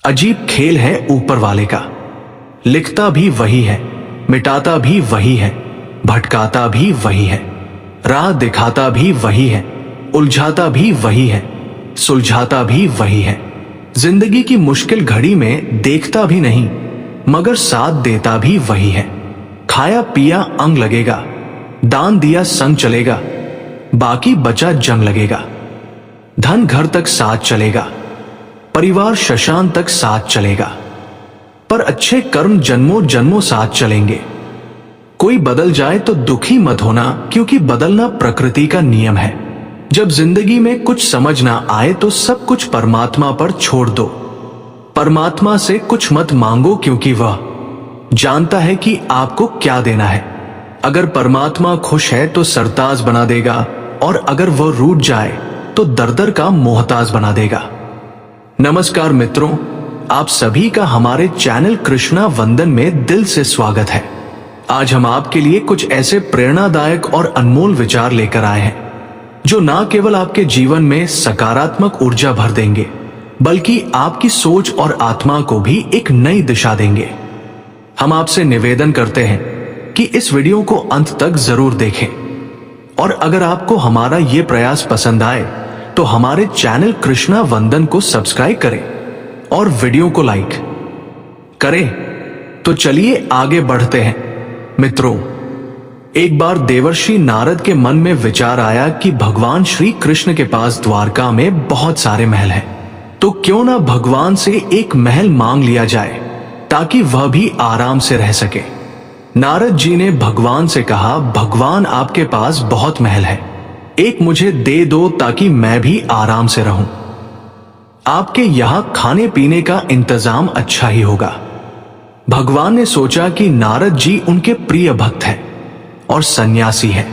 अजीब खेल है ऊपर वाले का। लिखता भी वही है, मिटाता भी वही है, भटकाता भी वही है, राह दिखाता भी वही है, उलझाता भी वही है, सुलझाता भी वही है। जिंदगी की मुश्किल घड़ी में देखता भी नहीं मगर साथ देता भी वही है। खाया पिया अंग लगेगा, दान दिया संग चलेगा, बाकी बचा जंग लगेगा। धन घर तक साथ चलेगा, परिवार शशान तक साथ चलेगा, पर अच्छे कर्म जन्मों जन्मों साथ चलेंगे। कोई बदल जाए तो दुखी मत होना, क्योंकि बदलना प्रकृति का नियम है। जब जिंदगी में कुछ समझ ना आए तो सब कुछ परमात्मा पर छोड़ दो। परमात्मा से कुछ मत मांगो, क्योंकि वह जानता है कि आपको क्या देना है। अगर परमात्मा खुश है तो सरताज बना देगा, और अगर वह रूठ जाए तो दरदर का मोहताज बना देगा। नमस्कार मित्रों, आप सभी का हमारे चैनल कृष्णा वंदन में दिल से स्वागत है। आज हम आपके लिए कुछ ऐसे प्रेरणादायक और अनमोल विचार लेकर आए हैं जो ना केवल आपके जीवन में सकारात्मक ऊर्जा भर देंगे, बल्कि आपकी सोच और आत्मा को भी एक नई दिशा देंगे। हम आपसे निवेदन करते हैं कि इस वीडियो को अंत तक जरूर देखें, और अगर आपको हमारा ये प्रयास पसंद आए तो हमारे चैनल कृष्णा वंदन को सब्सक्राइब करें और वीडियो को लाइक करें। तो चलिए आगे बढ़ते हैं। मित्रों, एक बार देवर्षि नारद के मन में विचार आया कि भगवान श्री कृष्ण के पास द्वारका में बहुत सारे महल हैं, तो क्यों ना भगवान से एक महल मांग लिया जाए ताकि वह भी आराम से रह सके। नारद जी ने भगवान से कहा, भगवान आपके पास बहुत महल है, एक मुझे दे दो ताकि मैं भी आराम से रहूं। आपके यहां खाने पीने का इंतजाम अच्छा ही होगा। भगवान ने सोचा कि नारद जी उनके प्रिय भक्त हैं और सन्यासी हैं,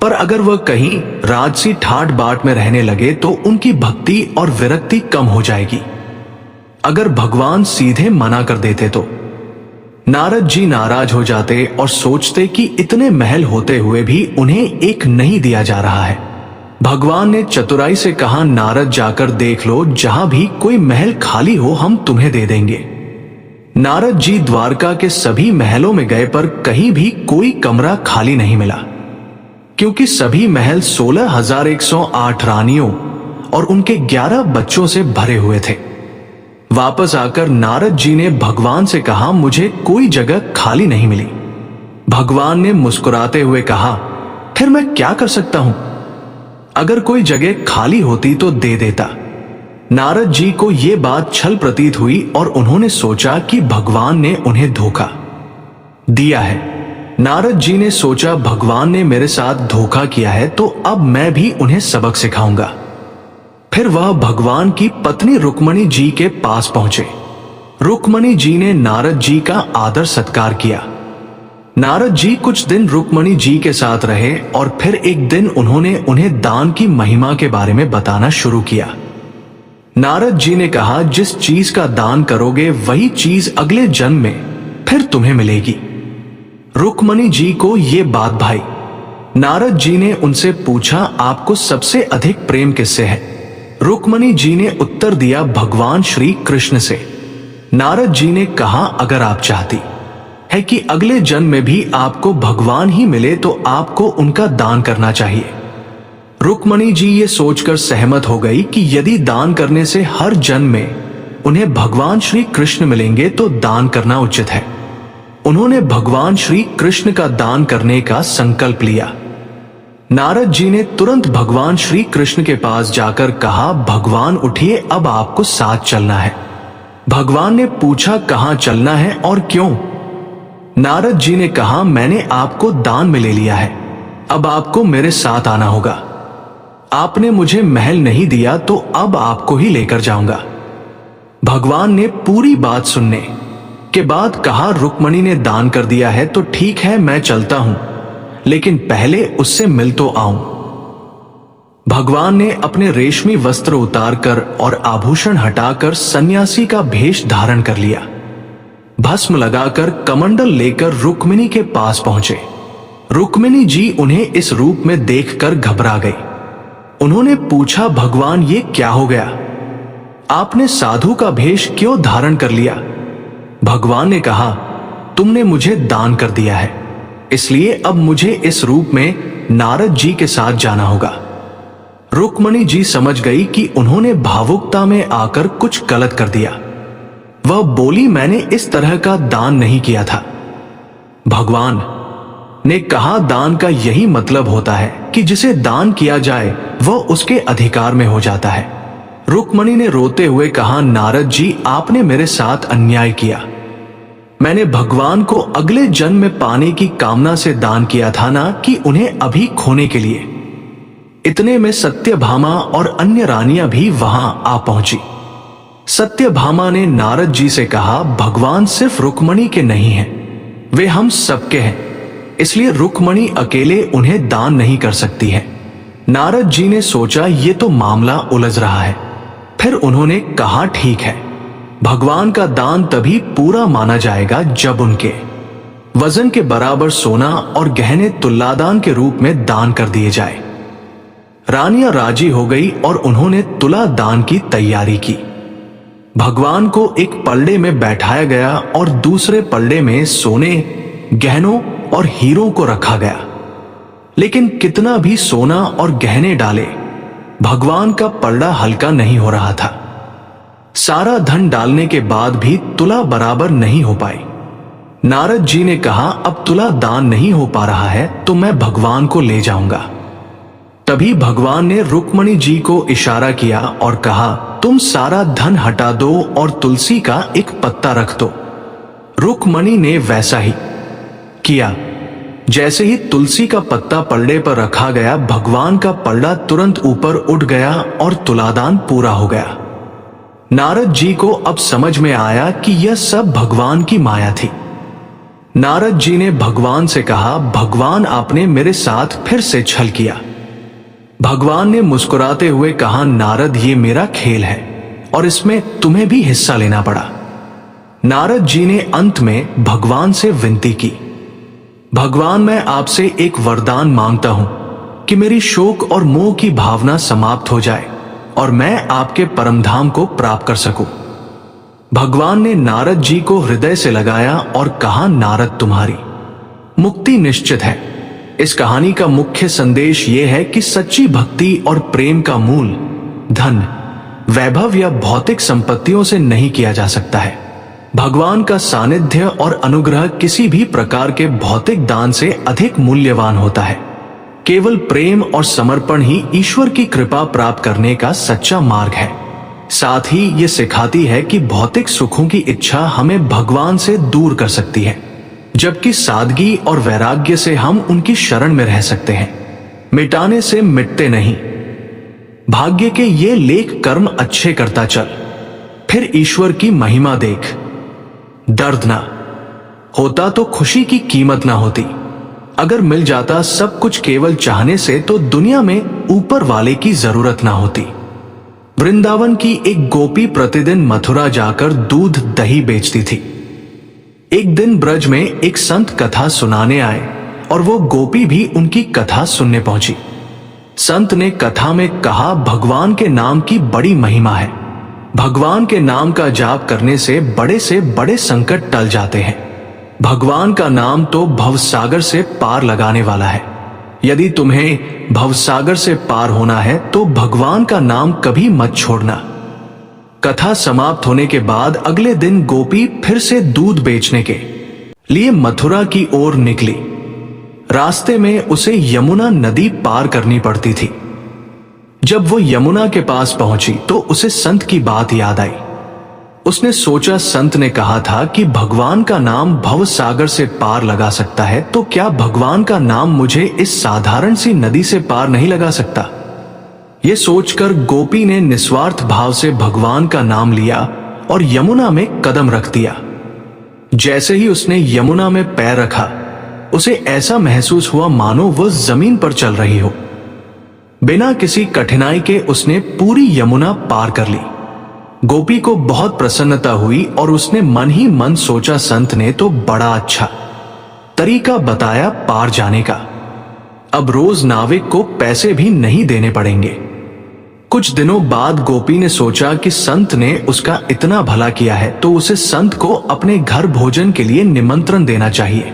पर अगर वह कहीं राजसी ठाट बाट में रहने लगे तो उनकी भक्ति और विरक्ति कम हो जाएगी। अगर भगवान सीधे मना कर देते तो नारद जी नाराज हो जाते और सोचते कि इतने महल होते हुए भी उन्हें एक नहीं दिया जा रहा है। भगवान ने चतुराई से कहा, नारद जाकर देख लो, जहां भी कोई महल खाली हो हम तुम्हें दे देंगे। नारद जी द्वारका के सभी महलों में गए, पर कहीं भी कोई कमरा खाली नहीं मिला, क्योंकि सभी महल 16,108 रानियों और उनके 11 बच्चों से भरे हुए थे। वापस आकर नारद जी ने भगवान से कहा, मुझे कोई जगह खाली नहीं मिली। भगवान ने मुस्कुराते हुए कहा, फिर मैं क्या कर सकता हूं? अगर कोई जगह खाली होती तो दे देता। नारद जी को यह बात छल प्रतीत हुई और उन्होंने सोचा कि भगवान ने उन्हें धोखा दिया है। नारद जी ने सोचा, भगवान ने मेरे साथ धोखा किया है तो अब मैं भी उन्हें सबक सिखाऊंगा। फिर वह भगवान की पत्नी रुक्मणी जी के पास पहुंचे। रुक्मणी जी ने नारद जी का आदर सत्कार किया। नारद जी कुछ दिन रुक्मणी जी के साथ रहे और फिर एक दिन उन्होंने उन्हें दान की महिमा के बारे में बताना शुरू किया। नारद जी ने कहा, जिस चीज का दान करोगे वही चीज अगले जन्म में फिर तुम्हें मिलेगी। रुक्मणी जी को ये बात भाई। नारद जी ने उनसे पूछा, आपको सबसे अधिक प्रेम किससे है? रुक्मणी जी ने उत्तर दिया, भगवान श्री कृष्ण से। नारद जी ने कहा, अगर आप चाहती है कि अगले जन्म में भी आपको भगवान ही मिले तो आपको उनका दान करना चाहिए। रुक्मणी जी ये सोचकर सहमत हो गई कि यदि दान करने से हर जन्म में उन्हें भगवान श्री कृष्ण मिलेंगे तो दान करना उचित है। उन्होंने भगवान श्री कृष्ण का दान करने का संकल्प लिया। नारद जी ने तुरंत भगवान श्री कृष्ण के पास जाकर कहा, भगवान उठिए, अब आपको साथ चलना है। भगवान ने पूछा, कहां चलना है और क्यों? नारद जी ने कहा, मैंने आपको दान में ले लिया है, अब आपको मेरे साथ आना होगा। आपने मुझे महल नहीं दिया तो अब आपको ही लेकर जाऊंगा। भगवान ने पूरी बात सुनने के बाद कहा, रुक्मणी ने दान कर दिया है तो ठीक है, मैं चलता हूं, लेकिन पहले उससे मिल तो आऊं। भगवान ने अपने रेशमी वस्त्र उतारकर और आभूषण हटाकर सन्यासी का भेष धारण कर लिया। भस्म लगाकर कमंडल लेकर रुक्मिणी के पास पहुंचे। रुक्मिणी जी उन्हें इस रूप में देखकर घबरा गई। उन्होंने पूछा, भगवान ये क्या हो गया? आपने साधु का भेष क्यों धारण कर लिया? भगवान ने कहा, तुमने मुझे दान कर दिया है, इसलिए अब मुझे इस रूप में नारद जी के साथ जाना होगा। रुक्मणी जी समझ गई कि उन्होंने भावुकता में आकर कुछ गलत कर दिया। वह बोली, मैंने इस तरह का दान नहीं किया था। भगवान ने कहा, दान का यही मतलब होता है कि जिसे दान किया जाए वह उसके अधिकार में हो जाता है। रुक्मणी ने रोते हुए कहा, नारद जी, आपने मेरे साथ अन्याय किया। मैंने भगवान को अगले जन्म में पाने की कामना से दान किया था ना कि उन्हें अभी खोने के लिए। इतने में सत्यभामा और अन्य रानियां भी वहां आ पहुंची। सत्यभामा ने नारद जी से कहा, भगवान सिर्फ रुक्मणी के नहीं हैं, वे हम सबके हैं, इसलिए रुक्मणी अकेले उन्हें दान नहीं कर सकती है। नारद जी ने सोचा ये तो मामला उलझ रहा है। फिर उन्होंने कहा, ठीक है, भगवान का दान तभी पूरा माना जाएगा जब उनके वजन के बराबर सोना और गहने तुलादान के रूप में दान कर दिए जाए। रानियां राजी हो गई और उन्होंने तुला दान की तैयारी की। भगवान को एक पलड़े में बैठाया गया और दूसरे पलड़े में सोने, गहनों और हीरों को रखा गया। लेकिन कितना भी सोना और गहने डाले, भगवान का पलड़ा हल्का नहीं हो रहा था। सारा धन डालने के बाद भी तुला बराबर नहीं हो पाई। नारद जी ने कहा, अब तुला दान नहीं हो पा रहा है तो मैं भगवान को ले जाऊंगा। तभी भगवान ने रुक्मणी जी को इशारा किया और कहा, तुम सारा धन हटा दो और तुलसी का एक पत्ता रख दो। रुक्मणी ने वैसा ही किया। जैसे ही तुलसी का पत्ता पलड़े पर रखा गया, भगवान का पलड़ा तुरंत ऊपर उठ गया और तुलादान पूरा हो गया। नारद जी को अब समझ में आया कि यह सब भगवान की माया थी। नारद जी ने भगवान से कहा, भगवान, आपने मेरे साथ फिर से छल किया। भगवान ने मुस्कुराते हुए कहा, नारद, ये मेरा खेल है और इसमें तुम्हें भी हिस्सा लेना पड़ा। नारद जी ने अंत में भगवान से विनती की, भगवान, मैं आपसे एक वरदान मांगता हूं कि मेरी शोक और मोह की भावना समाप्त हो जाए और मैं आपके परमधाम को प्राप्त कर सकूं। भगवान ने नारद जी को हृदय से लगाया और कहा, नारद, तुम्हारी मुक्ति निश्चित है। इस कहानी का मुख्य संदेश यह है कि सच्ची भक्ति और प्रेम का मूल धन, वैभव या भौतिक संपत्तियों से नहीं किया जा सकता है। भगवान का सानिध्य और अनुग्रह किसी भी प्रकार के भौतिक दान से अधिक मूल्यवान होता है। केवल प्रेम और समर्पण ही ईश्वर की कृपा प्राप्त करने का सच्चा मार्ग है। साथ ही ये सिखाती है कि भौतिक सुखों की इच्छा हमें भगवान से दूर कर सकती है, जबकि सादगी और वैराग्य से हम उनकी शरण में रह सकते हैं। मिटाने से मिटते नहीं। भाग्य के ये लेख कर्म अच्छे करता चल, फिर ईश्वर की महिमा देख। दर्द ना होता तो खुशी की कीमत ना होती। अगर मिल जाता सब कुछ केवल चाहने से तो दुनिया में ऊपर वाले की जरूरत ना होती। वृंदावन की एक गोपी प्रतिदिन मथुरा जाकर दूध दही बेचती थी। एक दिन ब्रज में एक संत कथा सुनाने आए और वो गोपी भी उनकी कथा सुनने पहुंची। संत ने कथा में कहा, भगवान के नाम की बड़ी महिमा है। भगवान के नाम का जाप करने से बड़े संकट टल जाते हैं। भगवान का नाम तो भवसागर से पार लगाने वाला है। यदि तुम्हें भवसागर से पार होना है तो भगवान का नाम कभी मत छोड़ना। कथा समाप्त होने के बाद अगले दिन गोपी फिर से दूध बेचने के लिए मथुरा की ओर निकली। रास्ते में उसे यमुना नदी पार करनी पड़ती थी। जब वो यमुना के पास पहुंची तो उसे संत की बात याद आई। उसने सोचा, संत ने कहा था कि भगवान का नाम भव सागर से पार लगा सकता है, तो क्या भगवान का नाम मुझे इस साधारण सी नदी से पार नहीं लगा सकता? ये सोचकर गोपी ने निस्वार्थ भाव से भगवान का नाम लिया और यमुना में कदम रख दिया। जैसे ही उसने यमुना में पैर रखा, उसे ऐसा महसूस हुआ मानो वो जमीन पर चल रही हो। बिना किसी कठिनाई के उसने पूरी यमुना पार कर ली। गोपी को बहुत प्रसन्नता हुई और उसने मन ही मन सोचा, संत ने तो बड़ा अच्छा तरीका बताया पार जाने का। अब रोज नाविक को पैसे भी नहीं देने पड़ेंगे। कुछ दिनों बाद गोपी ने सोचा कि संत ने उसका इतना भला किया है तो उसे संत को अपने घर भोजन के लिए निमंत्रण देना चाहिए।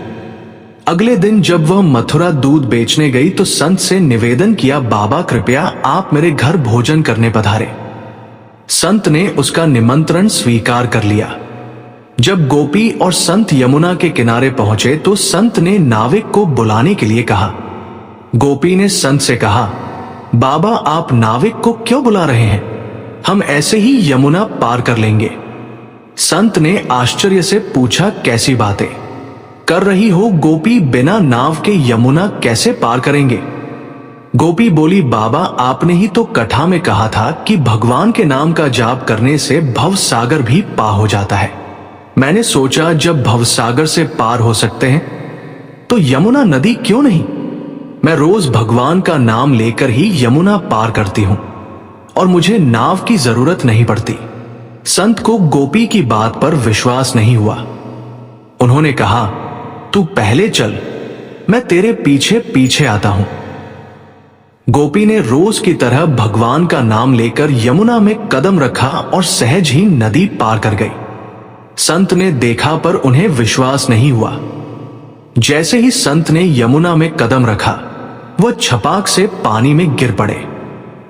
अगले दिन जब वह मथुरा दूध बेचने गई तो संत से निवेदन किया, बाबा कृपया आप मेरे घर भोजन करने पधारे। संत ने उसका निमंत्रण स्वीकार कर लिया। जब गोपी और संत यमुना के किनारे पहुंचे तो संत ने नाविक को बुलाने के लिए कहा। गोपी ने संत से कहा, बाबा आप नाविक को क्यों बुला रहे हैं, हम ऐसे ही यमुना पार कर लेंगे। संत ने आश्चर्य से पूछा, कैसी बातें कर रही हो गोपी, बिना नाव के यमुना कैसे पार करेंगे। गोपी बोली, बाबा आपने ही तो कथा में कहा था कि भगवान के नाम का जाप करने से भव सागर भी पार हो जाता है। मैंने सोचा जब भवसागर से पार हो सकते हैं तो यमुना नदी क्यों नहीं। मैं रोज भगवान का नाम लेकर ही यमुना पार करती हूं और मुझे नाव की जरूरत नहीं पड़ती। संत को गोपी की बात पर विश्वास नहीं हुआ। उन्होंने कहा, तू पहले चल, मैं तेरे पीछे पीछे आता हूं। गोपी ने रोज की तरह भगवान का नाम लेकर यमुना में कदम रखा और सहज ही नदी पार कर गई। संत ने देखा पर उन्हें विश्वास नहीं हुआ। जैसे ही संत ने यमुना में कदम रखा वह छपाक से पानी में गिर पड़े।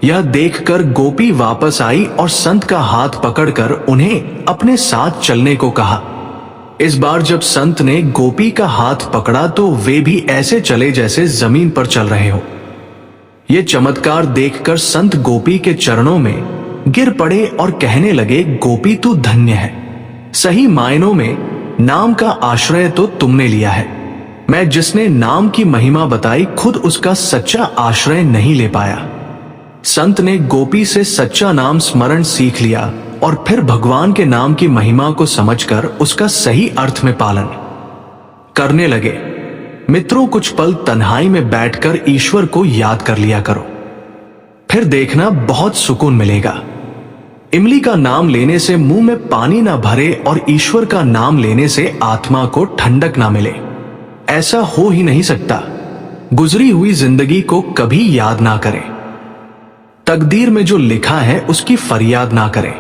यह देखकर गोपी वापस आई और संत का हाथ पकड़कर उन्हें अपने साथ चलने को कहा। इस बार जब संत ने गोपी का हाथ पकड़ा तो वे भी ऐसे चले जैसे जमीन पर चल रहे हो। यह चमत्कार देखकर संत गोपी के चरणों में गिर पड़े और कहने लगे, गोपी तू धन्य है, सही मायनों में नाम का आश्रय तो तुमने लिया है। मैं जिसने नाम की महिमा बताई खुद उसका सच्चा आश्रय नहीं ले पाया। संत ने गोपी से सच्चा नाम स्मरण सीख लिया और फिर भगवान के नाम की महिमा को समझकर उसका सही अर्थ में पालन करने लगे। मित्रों, कुछ पल तन्हाई में बैठकर ईश्वर को याद कर लिया करो, फिर देखना बहुत सुकून मिलेगा। इमली का नाम लेने से मुंह में पानी ना भरे और ईश्वर का नाम लेने से आत्मा को ठंडक ना मिले, ऐसा हो ही नहीं सकता। गुजरी हुई जिंदगी को कभी याद ना करें। तकदीर में जो लिखा है उसकी फरियाद ना करें।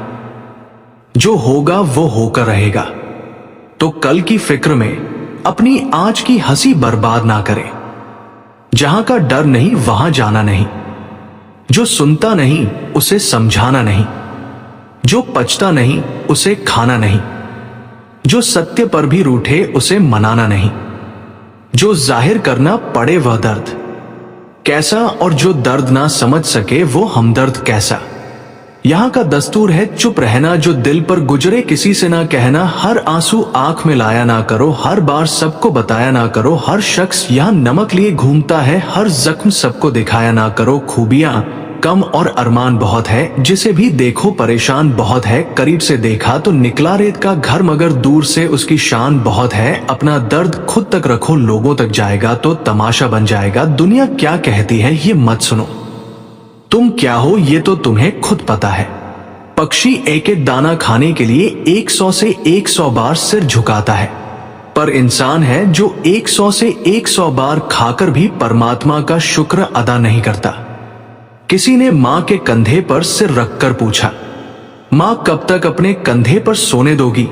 जो होगा वो होकर रहेगा। तो कल की फिक्र में अपनी आज की हंसी बर्बाद ना करें। जहां का डर नहीं वहां जाना नहीं। जो सुनता नहीं उसे समझाना नहीं। जो पचता नहीं उसे खाना नहीं। जो सत्य पर भी रूठे उसे मनाना नहीं। जो जाहिर करना पड़े वह दर्द कैसा, और जो दर्द ना समझ सके वो हमदर्द कैसा। यहां का दस्तूर है चुप रहना, जो दिल पर गुजरे किसी से ना कहना। हर आंसू आंख में लाया ना करो, हर बार सबको बताया ना करो। हर शख्स यहां नमक लिए घूमता है, हर जख्म सबको दिखाया ना करो। खूबियां कम और अरमान बहुत है, जिसे भी देखो परेशान बहुत है। करीब से देखा तो निकला रेत का घर, मगर दूर से उसकी शान बहुत है। अपना दर्द खुद तक रखो, लोगों तक जाएगा तो तमाशा बन जाएगा। दुनिया क्या कहती है ये मत सुनो, तुम क्या हो ये तो तुम्हें खुद पता है। पक्षी एक एक दाना खाने के लिए 100 से 100 बार सिर झुकाता है, पर इंसान है जो 100 से 100 बार खाकर भी परमात्मा का शुक्र अदा नहीं करता। किसी ने मां के कंधे पर सिर रखकर पूछा, मां कब तक अपने कंधे पर सोने दोगी।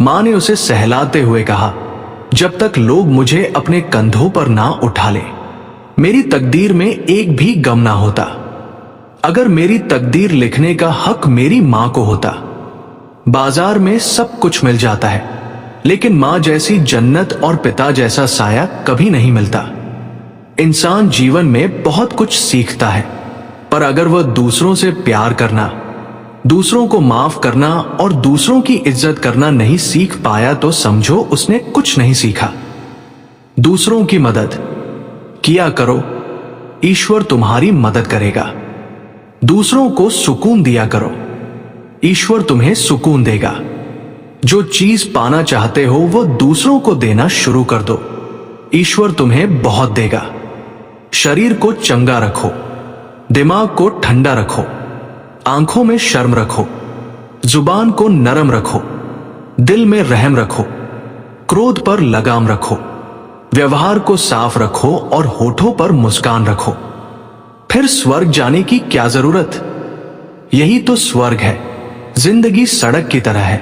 मां ने उसे सहलाते हुए कहा, जब तक लोग मुझे अपने कंधों पर ना उठा ले। मेरी तकदीर में एक भी गम ना होता। अगर मेरी तकदीर लिखने का हक मेरी मां को होता। बाजार में सब कुछ मिल जाता है, लेकिन मां जैसी जन्नत और पिता जैसा साया कभी नहीं मिलता। इंसान जीवन में बहुत कुछ सीखता है, पर अगर वह दूसरों से प्यार करना, दूसरों को माफ करना और दूसरों की इज्जत करना नहीं सीख पाया तो समझो उसने कुछ नहीं सीखा। दूसरों की मदद किया करो, ईश्वर तुम्हारी मदद करेगा। दूसरों को सुकून दिया करो, ईश्वर तुम्हें सुकून देगा। जो चीज पाना चाहते हो वो दूसरों को देना शुरू कर दो, ईश्वर तुम्हें बहुत देगा। शरीर को चंगा रखो, दिमाग को ठंडा रखो, आंखों में शर्म रखो, जुबान को नरम रखो, दिल में रहम रखो, क्रोध पर लगाम रखो, व्यवहार को साफ रखो और होठों पर मुस्कान रखो। फिर स्वर्ग जाने की क्या जरूरत। यही तो स्वर्ग है। जिंदगी सड़क की तरह है,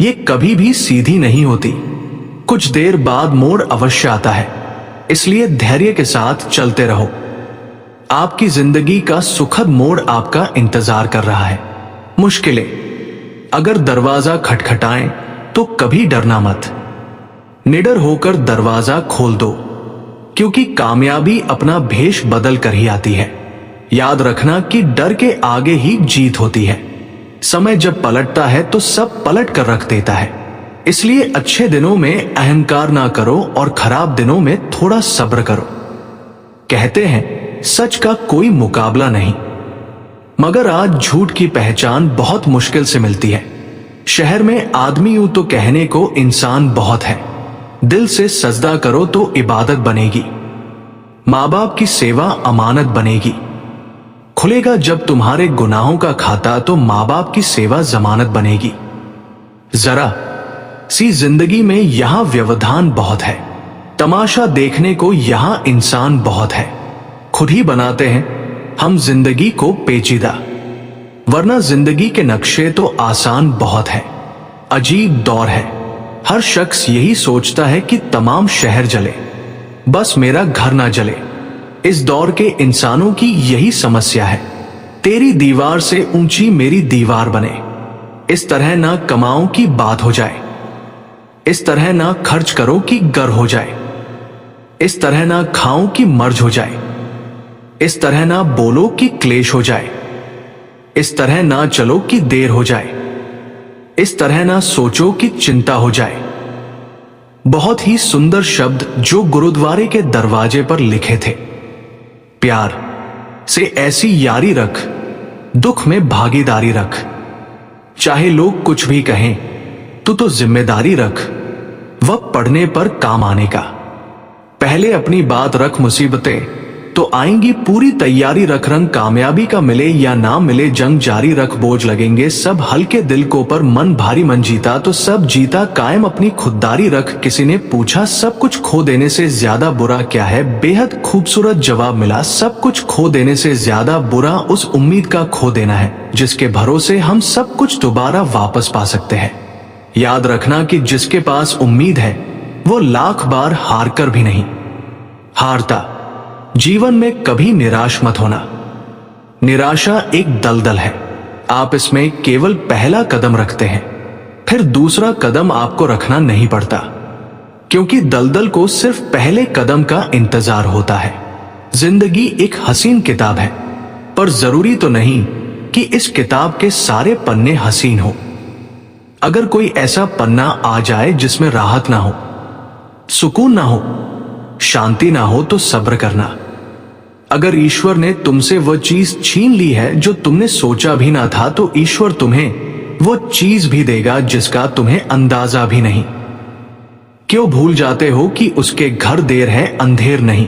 ये कभी भी सीधी नहीं होती। कुछ देर बाद मोड़ अवश्य आता है, इसलिए धैर्य के साथ चलते रहो। आपकी जिंदगी का सुखद मोड़ आपका इंतजार कर रहा है। मुश्किलें अगर दरवाजा खटखटाएं तो कभी डरना मत, निडर होकर दरवाजा खोल दो, क्योंकि कामयाबी अपना भेष बदल कर ही आती है। याद रखना कि डर के आगे ही जीत होती है। समय जब पलटता है तो सब पलट कर रख देता है। इसलिए अच्छे दिनों में अहंकार ना करो और खराब दिनों में थोड़ा सब्र करो। कहते हैं सच का कोई मुकाबला नहीं, मगर आज झूठ की पहचान बहुत मुश्किल से मिलती है। शहर में आदमी यूं तो कहने को इंसान बहुत है, दिल से सजदा करो तो इबादत बनेगी। माँ बाप की सेवा अमानत बनेगी। खुलेगा जब तुम्हारे गुनाहों का खाता तो माँ बाप की सेवा जमानत बनेगी। जरा सी जिंदगी में यहां व्यवधान बहुत है, तमाशा देखने को यहां इंसान बहुत है। खुद ही बनाते हैं हम जिंदगी को पेचीदा, वरना जिंदगी के नक्शे तो आसान बहुत है। अजीब दौर है, हर शख्स यही सोचता है कि तमाम शहर जले, बस मेरा घर ना जले। इस दौर के इंसानों की यही समस्या है। तेरी दीवार से ऊंची मेरी दीवार बने, इस तरह ना कमाओ की बात हो जाए, इस तरह ना खर्च करो कि गर हो जाए, इस तरह ना खाओ कि मर्ज हो जाए, इस तरह ना बोलो कि क्लेश हो जाए, इस तरह ना चलो कि देर हो जाए, इस तरह ना सोचो कि चिंता हो जाए। बहुत ही सुंदर शब्द जो गुरुद्वारे के दरवाजे पर लिखे थे। प्यार से ऐसी यारी रख, दुख में भागीदारी रख। चाहे लोग कुछ भी कहें, तू तो जिम्मेदारी रख, वक्त पड़ने पर काम आने का। पहले अपनी बात रख, मुसीबतें तो आएंगी, पूरी तैयारी रख। रंग कामयाबी का मिले या ना मिले, जंग जारी रख। बोझ लगेंगे सब हल्के दिल को, पर मन भारी। मन जीता तो सब जीता, कायम अपनी खुददारी रख। किसी ने पूछा सब कुछ खो देने से ज्यादा बुरा क्या है, बेहद खूबसूरत जवाब मिला, सब कुछ खो देने से ज्यादा बुरा उस उम्मीद का खो देना है जिसके भरोसे हम सब कुछ दोबारा वापस पा सकते हैं। याद रखना कि जिसके पास उम्मीद है वो लाख बार हार कर भी नहीं हारता। जीवन में कभी निराश मत होना। निराशा एक दलदल है, आप इसमें केवल पहला कदम रखते हैं, फिर दूसरा कदम आपको रखना नहीं पड़ता, क्योंकि दलदल को सिर्फ पहले कदम का इंतजार होता है। जिंदगी एक हसीन किताब है, पर जरूरी तो नहीं कि इस किताब के सारे पन्ने हसीन हो। अगर कोई ऐसा पन्ना आ जाए जिसमें राहत ना हो, सुकून ना हो, शांति ना हो, तो सब्र करना। अगर ईश्वर ने तुमसे वो चीज छीन ली है जो तुमने सोचा भी ना था, तो ईश्वर तुम्हें वो चीज भी देगा जिसका तुम्हें अंदाजा भी नहीं। क्यों भूल जाते हो कि उसके घर देर है अंधेर नहीं।